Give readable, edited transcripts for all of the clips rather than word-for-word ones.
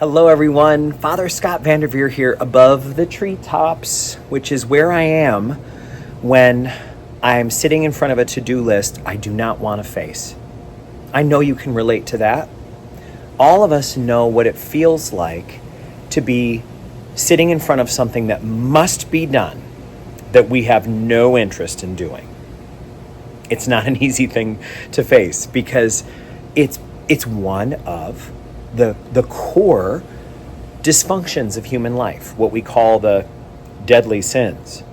Hello, everyone. Father Scott Vanderveer here above the treetops, which is where I am when I'm sitting in front of a to-do list I do not want to face. I know you can relate to that. All of us know what it feels like to be sitting in front of something that must be done that we have no interest in doing. It's not an easy thing to face because it's one of the core dysfunctions of human life, what we call the deadly sins.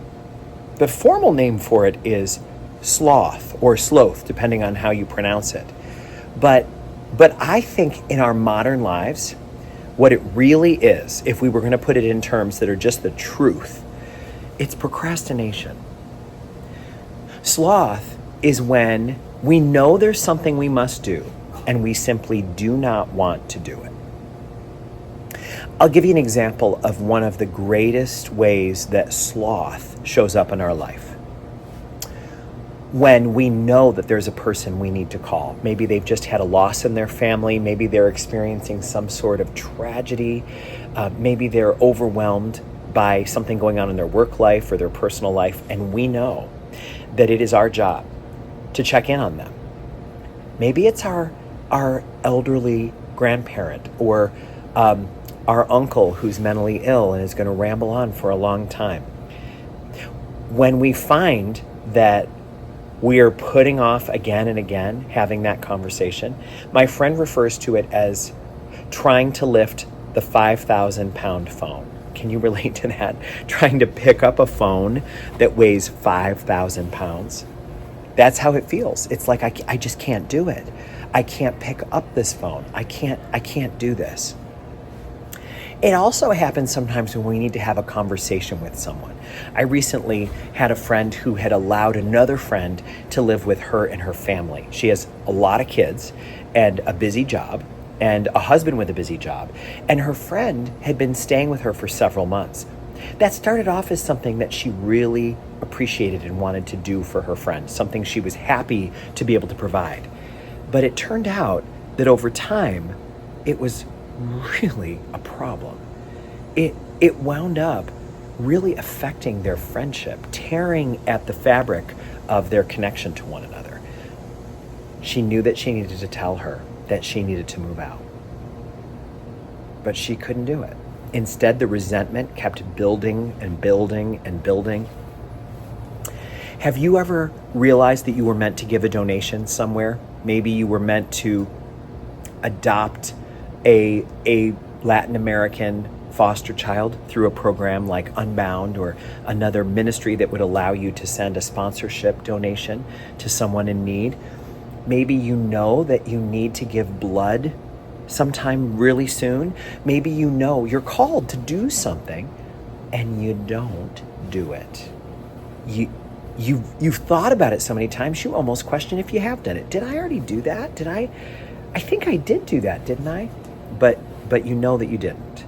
The formal name for it is sloth or sloth, depending on how you pronounce it. But I think in our modern lives, what it really is, if we were going to put it in terms that are just the truth, it's procrastination. Sloth is when we know there's something we must do and we simply do not want to do it. I'll give you an example of one of the greatest ways that sloth shows up in our life. When we know that there's a person we need to call. Maybe they've just had a loss in their family. Maybe they're experiencing some sort of tragedy. Maybe they're overwhelmed by something going on in their work life or their personal life. And we know that it is our job to check in on them. Maybe it's our elderly grandparent or our uncle who's mentally ill and is going to ramble on for a long time. When we find that we are putting off again and again having that conversation, my friend refers to it as trying to lift the 5,000-pound phone. Can you relate to that? Trying to pick up a phone that weighs 5,000 pounds. That's how it feels. It's like I just can't do it. I can't pick up this phone. I can't do this. It also happens sometimes when we need to have a conversation with someone. I recently had a friend who had allowed another friend to live with her and her family. She has a lot of kids and a busy job and a husband with a busy job. And her friend had been staying with her for several months. That started off as something that she really appreciated and wanted to do for her friend, something she was happy to be able to provide. But it turned out that over time, it was really a problem. It wound up really affecting their friendship, tearing at the fabric of their connection to one another. She knew that she needed to tell her that she needed to move out, but she couldn't do it. Instead, the resentment kept building and building and building. Have you ever realized that you were meant to give a donation somewhere? Maybe you were meant to adopt a Latin American foster child through a program like Unbound or another ministry that would allow you to send a sponsorship donation to someone in need. Maybe you know that you need to give blood sometime really soon. Maybe you know you're called to do something and you don't do it. You've thought about it so many times you almost question if you have done it. Did I already do that? I think I did do that, didn't I? But you know that you didn't.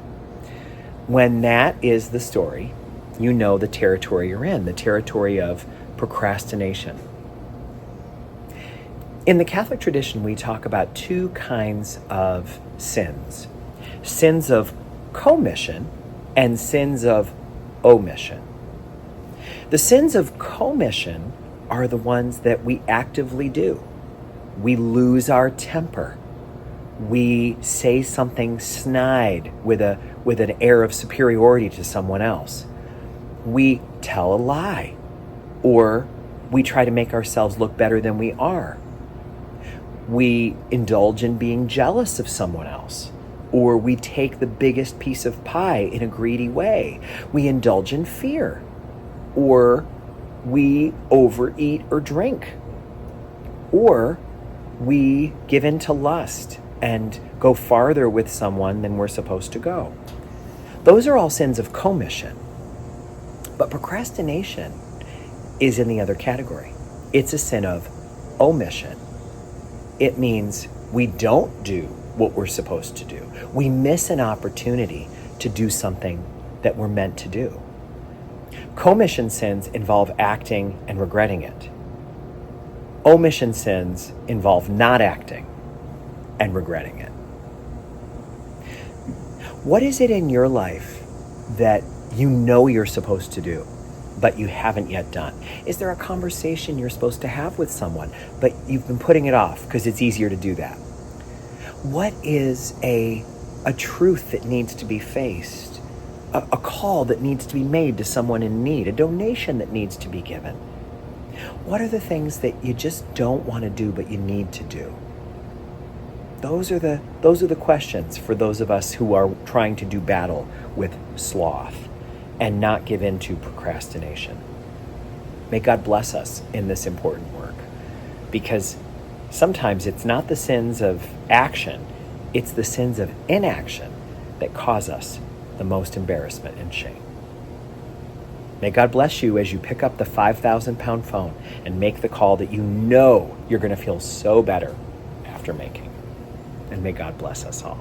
When that is the story, you know the territory you're in, the territory of procrastination. In the Catholic tradition, we talk about two kinds of sins. Sins of commission and sins of omission. The sins of commission are the ones that we actively do. We lose our temper. We say something snide with an air of superiority to someone else. We tell a lie, or we try to make ourselves look better than we are. We indulge in being jealous of someone else, or we take the biggest piece of pie in a greedy way. We indulge in fear, or we overeat or drink, or we give in to lust and go farther with someone than we're supposed to go. Those are all sins of commission. But procrastination is in the other category. It's a sin of omission. It means we don't do what we're supposed to do. We miss an opportunity to do something that we're meant to do. Commission sins involve acting and regretting it. Omission sins involve not acting and regretting it. What is it in your life that you know you're supposed to do, but you haven't yet done? Is there a conversation you're supposed to have with someone, but you've been putting it off because it's easier to do that? What is a truth that needs to be faced? A call that needs to be made to someone in need? A donation that needs to be given? What are the things that you just don't want to do, but you need to do? Those are the questions for those of us who are trying to do battle with sloth and not give in to procrastination. May God bless us in this important work, because sometimes it's not the sins of action, it's the sins of inaction that cause us the most embarrassment and shame. May God bless you as you pick up the 5,000-pound phone and make the call that you know you're going to feel so better after making. And may God bless us all.